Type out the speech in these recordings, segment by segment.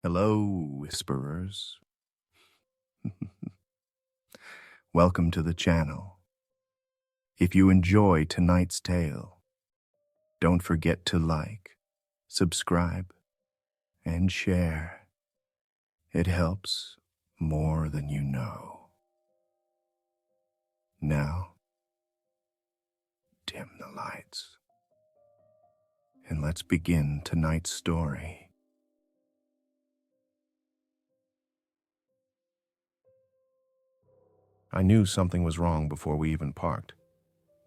Hello, whisperers. Welcome to the channel. If you enjoy tonight's tale, don't forget to like, subscribe, and share. It helps more than you know. Now, dim the lights, and let's begin tonight's story. I knew something was wrong before we even parked.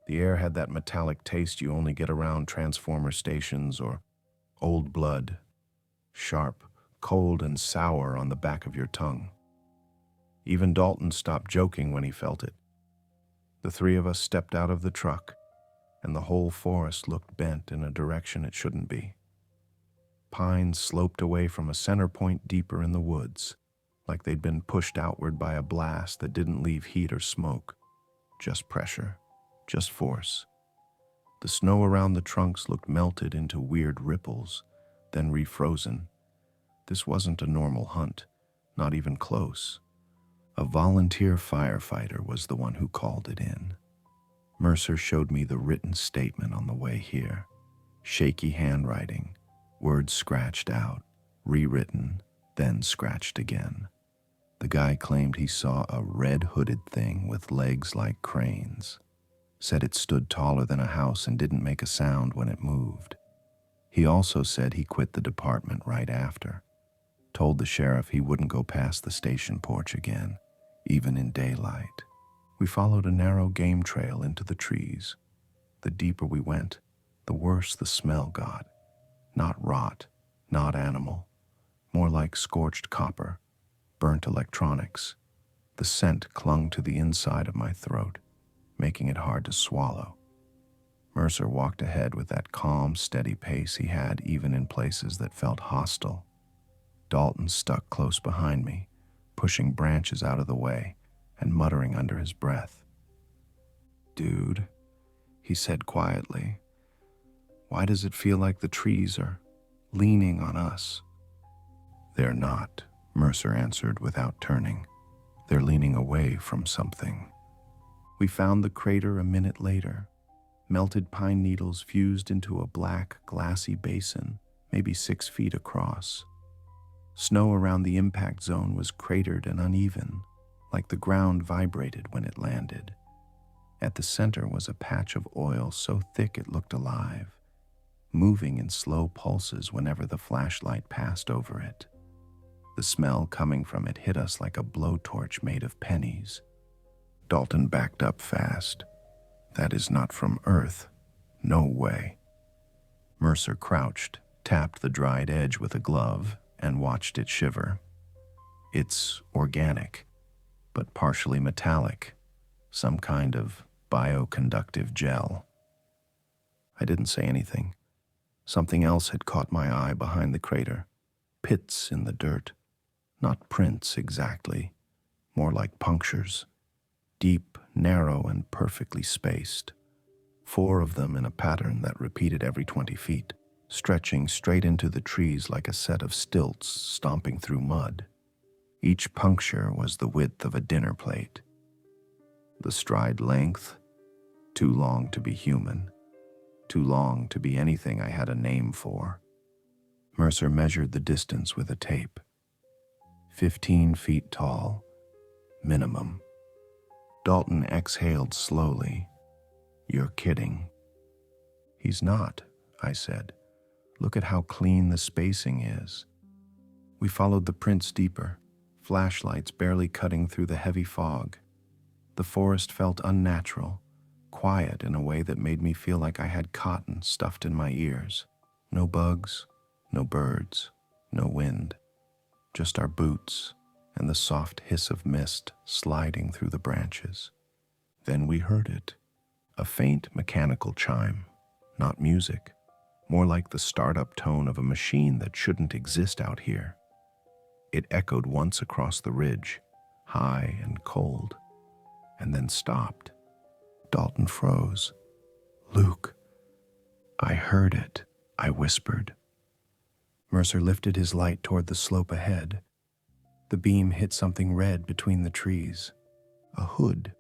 The air had that metallic taste you only get around transformer stations or old blood. Sharp, cold, and sour on the back of your tongue. Even Dalton stopped joking when he felt it. The three of us stepped out of the truck, and the whole forest looked bent in a direction it shouldn't be. Pines sloped away from a center point deeper in the woods, like they'd been pushed outward by a blast that didn't leave heat or smoke. Just pressure, just force. The snow around the trunks looked melted into weird ripples, then refrozen. This wasn't a normal hunt, not even close. A volunteer firefighter was the one who called it in. Mercer showed me the written statement on the way here. Shaky handwriting, words scratched out, rewritten, then scratched again. The guy claimed he saw a red-hooded thing with legs like cranes. Said it stood taller than a house and didn't make a sound when it moved. He also said he quit the department right after. Told the sheriff he wouldn't go past the station porch again, even in daylight. We followed a narrow game trail into the trees. The deeper we went, the worse the smell got. Not rot, not animal. More like scorched copper, burnt electronics. The scent clung to the inside of my throat, making it hard to swallow. Mercer walked ahead with that calm, steady pace he had even in places that felt hostile. Dalton stuck close behind me, pushing branches out of the way and muttering under his breath. "Dude," he said quietly, "why does it feel like the trees are leaning on us?" "They're not," Mercer answered without turning. "They're leaning away from something." We found the crater a minute later. Melted pine needles fused into a black, glassy basin, maybe 6 feet across. Snow around the impact zone was cratered and uneven, like the ground vibrated when it landed. At the center was a patch of oil so thick it looked alive, moving in slow pulses whenever the flashlight passed over it. The smell coming from it hit us like a blowtorch made of pennies. Dalton backed up fast. "That is not from Earth. No way." Mercer crouched, tapped the dried edge with a glove, and watched it shiver. "It's organic, but partially metallic. Some kind of bioconductive gel." I didn't say anything. Something else had caught my eye behind the crater. Pits in the dirt. Not prints exactly, more like punctures. Deep, narrow, and perfectly spaced. 4 of them in a pattern that repeated every 20 feet, stretching straight into the trees like a set of stilts stomping through mud. Each puncture was the width of a dinner plate. The stride length, too long to be human, too long to be anything I had a name for. Mercer measured the distance with a tape. 15 feet tall, minimum. Dalton exhaled slowly. "You're kidding." "He's not," I said. "Look at how clean the spacing is." We followed the prints deeper, flashlights barely cutting through the heavy fog. The forest felt unnatural, quiet in a way that made me feel like I had cotton stuffed in my ears. No bugs, no birds, no wind. Just our boots and the soft hiss of mist sliding through the branches. Then we heard it. A faint mechanical chime, not music, more like the startup tone of a machine that shouldn't exist out here. It echoed once across the ridge, high and cold, and then stopped. Dalton froze. "Luke." "I heard it," I whispered. Mercer lifted his light toward the slope ahead. The beam hit something red between the trees. A hood.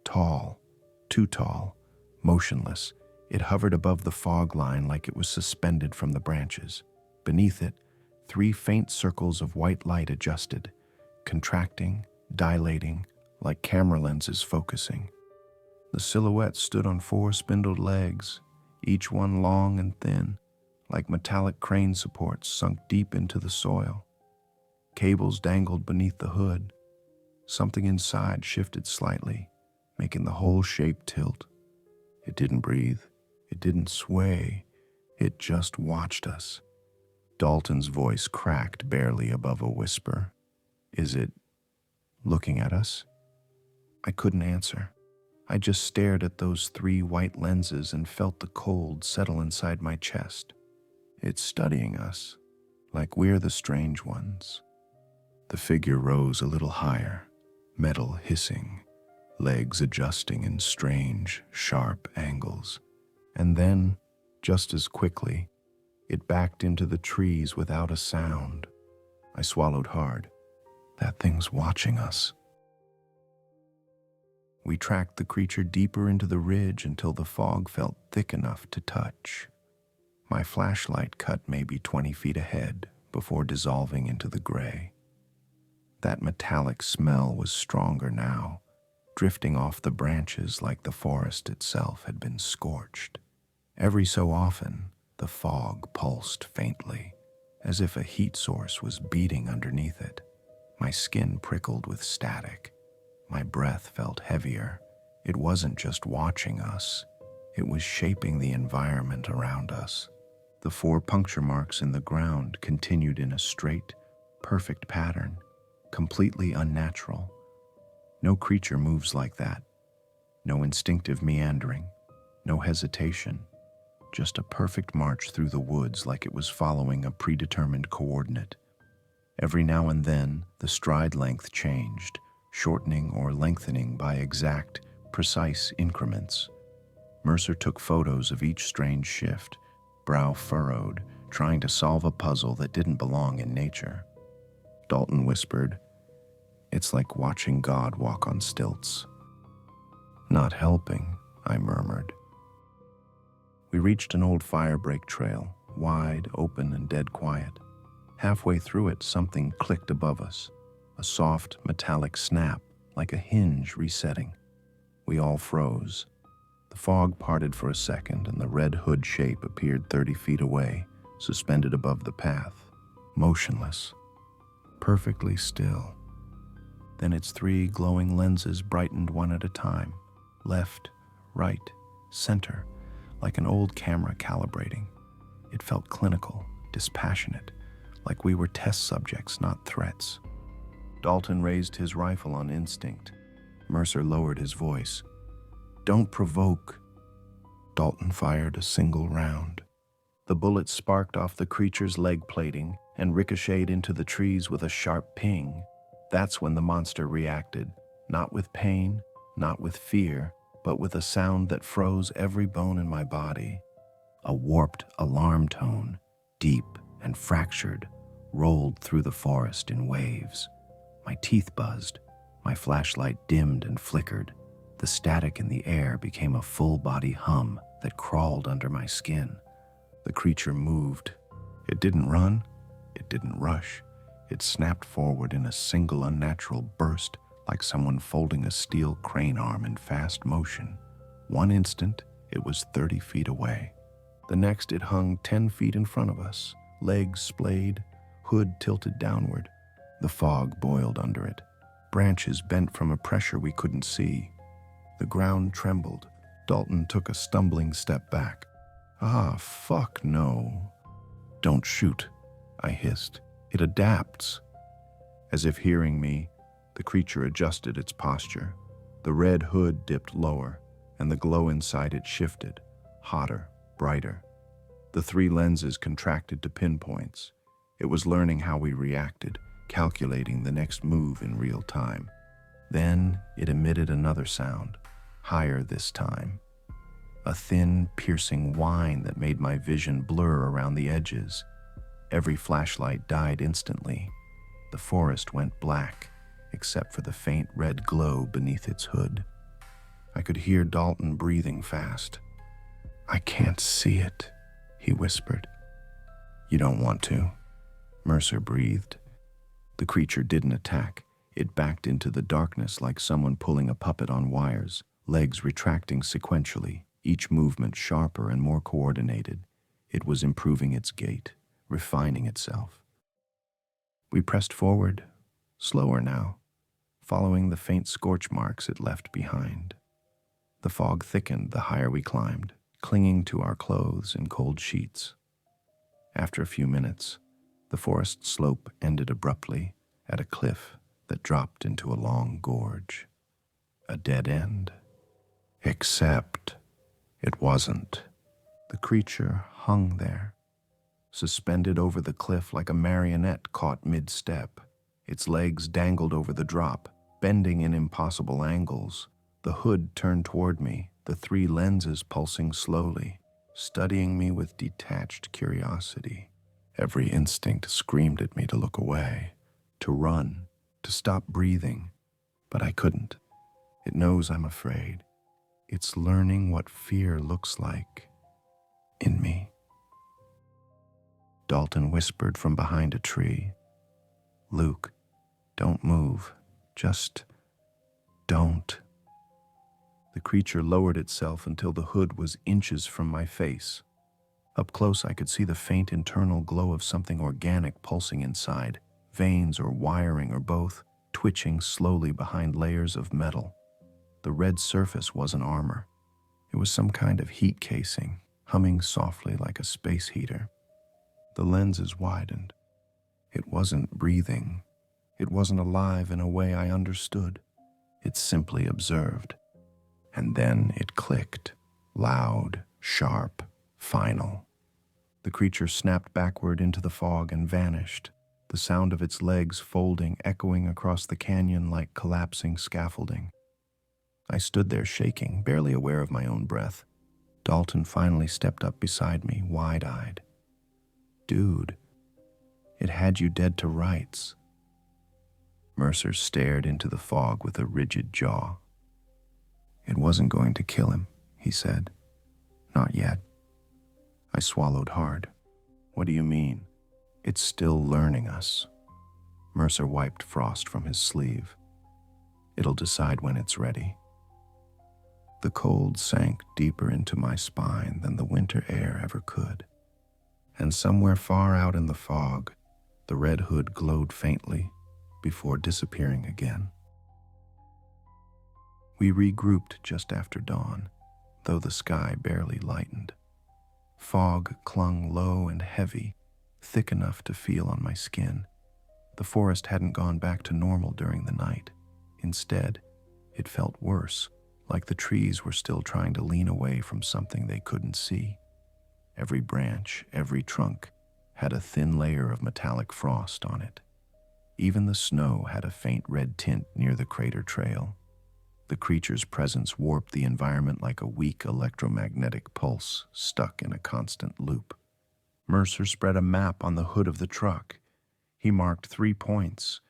Tall. Too tall. Motionless. It hovered above the fog line like it was suspended from the branches. Beneath it, 3 faint circles of white light adjusted, contracting, dilating, like camera lenses focusing. The silhouette stood on 4 spindled legs, each one long and thin, like metallic crane supports sunk deep into the soil. Cables dangled beneath the hood. Something inside shifted slightly, making the whole shape tilt. It didn't breathe. It didn't sway. It just watched us. Dalton's voice cracked barely above a whisper. Is it looking at us? I couldn't answer. I just stared at those 3 white lenses and felt the cold settle inside my chest. It's studying us, like we're the strange ones. The figure rose a little higher, metal hissing, legs adjusting in strange, sharp angles. And then, just as quickly, it backed into the trees without a sound. I swallowed hard. That thing's watching us. We tracked the creature deeper into the ridge until the fog felt thick enough to touch. My flashlight cut maybe 20 feet ahead before dissolving into the gray. That metallic smell was stronger now, drifting off the branches like the forest itself had been scorched. Every so often, the fog pulsed faintly, as if a heat source was beating underneath it. My skin prickled with static. My breath felt heavier. It wasn't just watching us. It was shaping the environment around us. The 4 puncture marks in the ground continued in a straight, perfect pattern, completely unnatural. No creature moves like that. No instinctive meandering. No hesitation. Just a perfect march through the woods like it was following a predetermined coordinate. Every now and then, the stride length changed, shortening or lengthening by exact, precise increments. Mercer took photos of each strange shift, brow furrowed, trying to solve a puzzle that didn't belong in nature. Dalton whispered, "It's like watching God walk on stilts." "Not helping," I murmured. We reached an old firebreak trail, wide, open, and dead quiet. Halfway through it, something clicked above us, a soft, metallic snap, like a hinge resetting. We all froze. The fog parted for a second, and the red hood shape appeared 30 feet away, suspended above the path, motionless, perfectly still. Then its 3 glowing lenses brightened one at a time, left, right, center, like an old camera calibrating. It felt clinical, dispassionate, like we were test subjects, not threats. Dalton raised his rifle on instinct. Mercer lowered his voice. "Don't provoke." Dalton fired a single round. The bullet sparked off the creature's leg plating and ricocheted into the trees with a sharp ping. That's when the monster reacted, not with pain, not with fear, but with a sound that froze every bone in my body. A warped alarm tone, deep and fractured, rolled through the forest in waves. My teeth buzzed. My flashlight dimmed and flickered. The static in the air became a full-body hum that crawled under my skin. The creature moved. It didn't run. It didn't rush. It snapped forward in a single unnatural burst, like someone folding a steel crane arm in fast motion. One instant, it was 30 feet away. The next, it hung 10 feet in front of us, legs splayed, hood tilted downward. The fog boiled under it. Branches bent from a pressure we couldn't see. The ground trembled. Dalton took a stumbling step back. "Ah, fuck no." "Don't shoot," I hissed. "It adapts." As if hearing me, the creature adjusted its posture. The red hood dipped lower, and the glow inside it shifted, hotter, brighter. The 3 lenses contracted to pinpoints. It was learning how we reacted, calculating the next move in real time. Then it emitted another sound, higher this time. A thin, piercing whine that made my vision blur around the edges. Every flashlight died instantly. The forest went black, except for the faint red glow beneath its hood. I could hear Dalton breathing fast. "I can't see it," he whispered. "You don't want to," Mercer breathed. The creature didn't attack. It backed into the darkness like someone pulling a puppet on wires, legs retracting sequentially, each movement sharper and more coordinated. It was improving its gait, refining itself. We pressed forward, slower now, following the faint scorch marks it left behind. The fog thickened the higher we climbed, clinging to our clothes in cold sheets. After a few minutes, the forest slope ended abruptly at a cliff that dropped into a long gorge. A dead end. Except it wasn't. The creature hung there, suspended over the cliff like a marionette caught mid-step. Its legs dangled over the drop, bending in impossible angles. The hood turned toward me, the 3 lenses pulsing slowly, studying me with detached curiosity. Every instinct screamed at me to look away, to run, to stop breathing, but I couldn't. It knows I'm afraid. It's learning what fear looks like in me. Dalton whispered from behind a tree, "Luke, don't move. Just don't." The creature lowered itself until the hood was inches from my face. Up close, I could see the faint internal glow of something organic pulsing inside, veins or wiring or both, twitching slowly behind layers of metal. The red surface wasn't armor. It was some kind of heat casing, humming softly like a space heater. The lenses widened. It wasn't breathing. It wasn't alive in a way I understood. It simply observed. And then it clicked, loud, sharp, final. The creature snapped backward into the fog and vanished, the sound of its legs folding echoing across the canyon like collapsing scaffolding. I stood there shaking, barely aware of my own breath. Dalton finally stepped up beside me, wide-eyed. "Dude, it had you dead to rights." Mercer stared into the fog with a rigid jaw. "It wasn't going to kill him," he said. "Not yet." I swallowed hard. "What do you mean?" "It's still learning us." Mercer wiped frost from his sleeve. "It'll decide when it's ready." The cold sank deeper into my spine than the winter air ever could. And somewhere far out in the fog, the red hood glowed faintly before disappearing again. We regrouped just after dawn, though the sky barely lightened. Fog clung low and heavy, thick enough to feel on my skin. The forest hadn't gone back to normal during the night. Instead, it felt worse, like the trees were still trying to lean away from something they couldn't see. Every branch, every trunk, had a thin layer of metallic frost on it. Even the snow had a faint red tint near the crater trail. The creature's presence warped the environment like a weak electromagnetic pulse stuck in a constant loop. Mercer spread a map on the hood of the truck. He marked 3 points: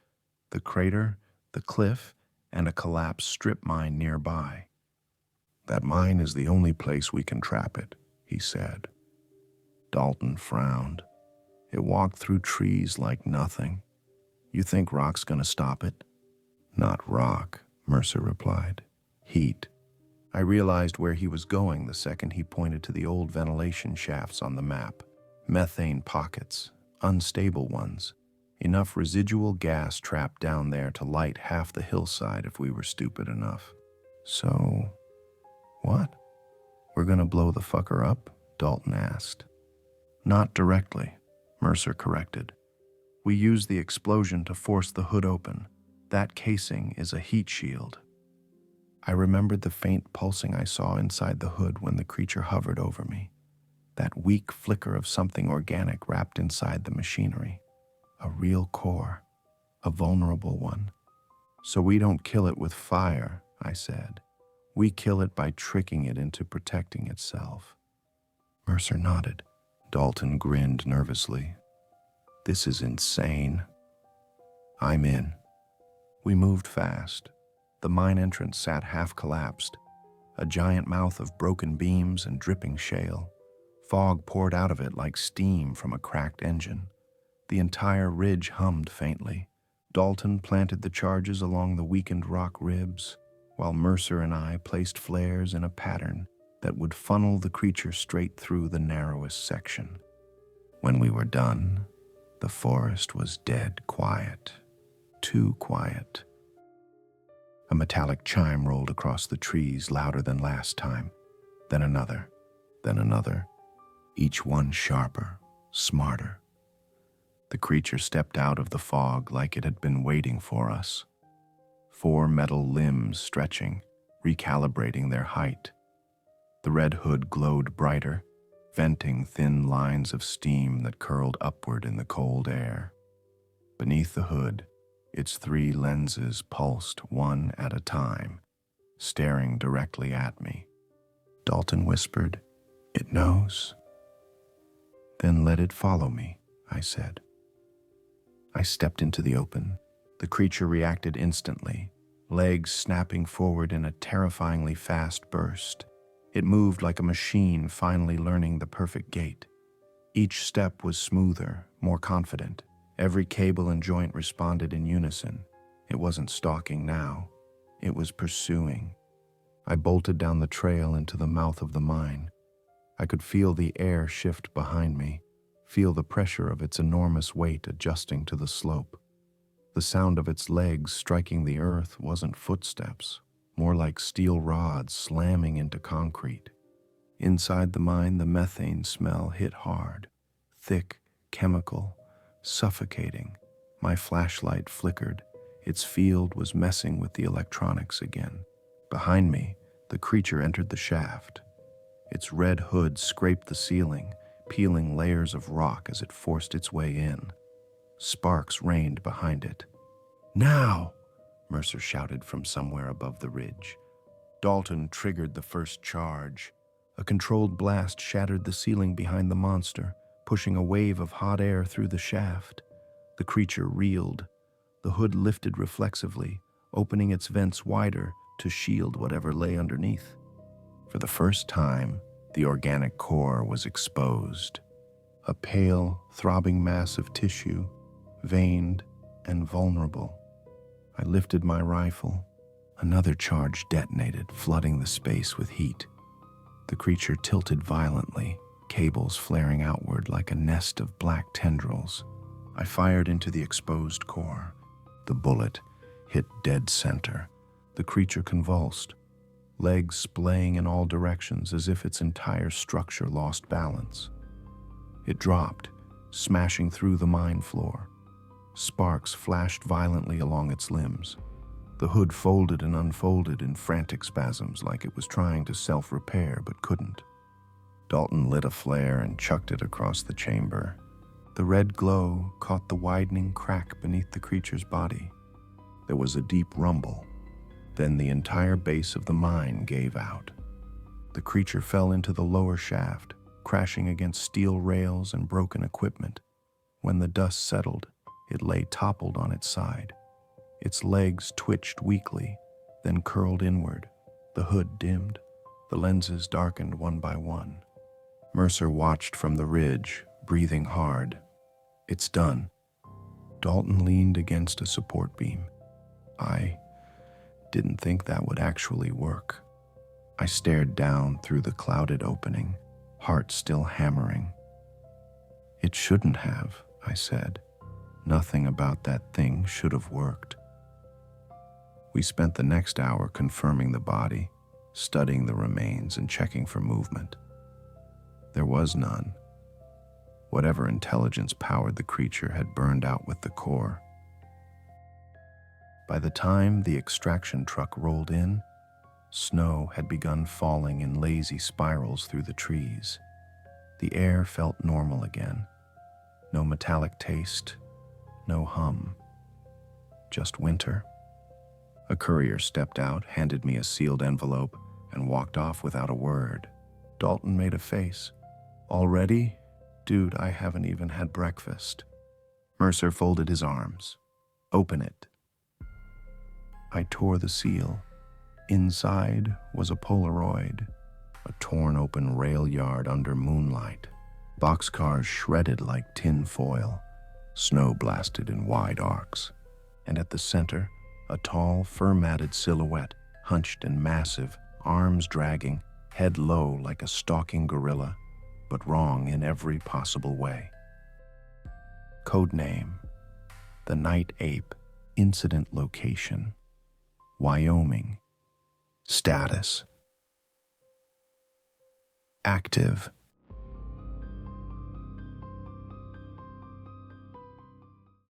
the crater, the cliff, and a collapsed strip mine nearby. "That mine is the only place we can trap it," he said. Dalton frowned. "It walked through trees like nothing. You think rock's gonna stop it?" "Not rock," Mercer replied. "Heat." I realized where he was going the second he pointed to the old ventilation shafts on the map. Methane pockets, unstable ones. Enough residual gas trapped down there to light half the hillside if we were stupid enough. "So, what? We're gonna blow the fucker up?" Dalton asked. "Not directly," Mercer corrected. "We use the explosion to force the hood open. That casing is a heat shield." I remembered the faint pulsing I saw inside the hood when the creature hovered over me. That weak flicker of something organic wrapped inside the machinery. A real core. A vulnerable one. "So we don't kill it with fire," I said. "We kill it by tricking it into protecting itself." Mercer nodded. Dalton grinned nervously. This is insane. I'm in. We moved fast. The mine entrance sat half-collapsed, a giant mouth of broken beams and dripping shale. Fog poured out of it like steam from a cracked engine. The entire ridge hummed faintly. Dalton planted the charges along the weakened rock ribs, while Mercer and I placed flares in a pattern that would funnel the creature straight through the narrowest section. When we were done, the forest was dead quiet. Too quiet. A metallic chime rolled across the trees louder than last time, then another, each one sharper, smarter. The creature stepped out of the fog like it had been waiting for us. 4 metal limbs stretching, recalibrating their height. The red hood glowed brighter, venting thin lines of steam that curled upward in the cold air. Beneath the hood, its 3 lenses pulsed one at a time, staring directly at me. Dalton whispered, "It knows." "Then let it follow me," I said. I stepped into the open. The creature reacted instantly, legs snapping forward in a terrifyingly fast burst. It moved like a machine finally learning the perfect gait. Each step was smoother, more confident. Every cable and joint responded in unison. It wasn't stalking now. It was pursuing. I bolted down the trail into the mouth of the mine. I could feel the air shift behind me, feel the pressure of its enormous weight adjusting to the slope. The sound of its legs striking the earth wasn't footsteps, more like steel rods slamming into concrete. Inside the mine, the methane smell hit hard, thick, chemical, suffocating. My flashlight flickered. Its field was messing with the electronics again. Behind me, the creature entered the shaft. Its red hood scraped the ceiling, peeling layers of rock as it forced its way in. Sparks rained behind it. "Now!" Mercer shouted from somewhere above the ridge. Dalton triggered the first charge. A controlled blast shattered the ceiling behind the monster, pushing a wave of hot air through the shaft. The creature reeled. The hood lifted reflexively, opening its vents wider to shield whatever lay underneath. For the first time, the organic core was exposed. A pale, throbbing mass of tissue, veined and vulnerable. I lifted my rifle. Another charge detonated, flooding the space with heat. The creature tilted violently, cables flaring outward like a nest of black tendrils. I fired into the exposed core. The bullet hit dead center. The creature convulsed, legs splaying in all directions as if its entire structure lost balance. It dropped, smashing through the mine floor. Sparks flashed violently along its limbs. The hood folded and unfolded in frantic spasms like it was trying to self-repair but couldn't. Dalton lit a flare and chucked it across the chamber. The red glow caught the widening crack beneath the creature's body. There was a deep rumble. Then the entire base of the mine gave out. The creature fell into the lower shaft, crashing against steel rails and broken equipment. When the dust settled, it lay toppled on its side. Its legs twitched weakly, then curled inward. The hood dimmed. The lenses darkened one by one. Mercer watched from the ridge, breathing hard. "It's done." Dalton leaned against a support beam. I didn't think that would actually work. I stared down through the clouded opening, heart still hammering. "It shouldn't have," I said. "Nothing about that thing should have worked." We spent the next hour confirming the body, studying the remains and checking for movement. There was none. Whatever intelligence powered the creature had burned out with the core. By the time the extraction truck rolled in, snow had begun falling in lazy spirals through the trees. The air felt normal again. No metallic taste, no hum. Just winter. A courier stepped out, handed me a sealed envelope, and walked off without a word. Dalton made a face. "Already? Dude, I haven't even had breakfast." Mercer folded his arms. Open it. I tore the seal. Inside was a Polaroid, a torn open rail yard under moonlight, boxcars shredded like tin foil, snow blasted in wide arcs, and at the center, a tall, fur-matted silhouette, hunched and massive, arms dragging, head low like a stalking gorilla, but wrong in every possible way. Codename: The Night Ape. Incident location: Wyoming. Status: active.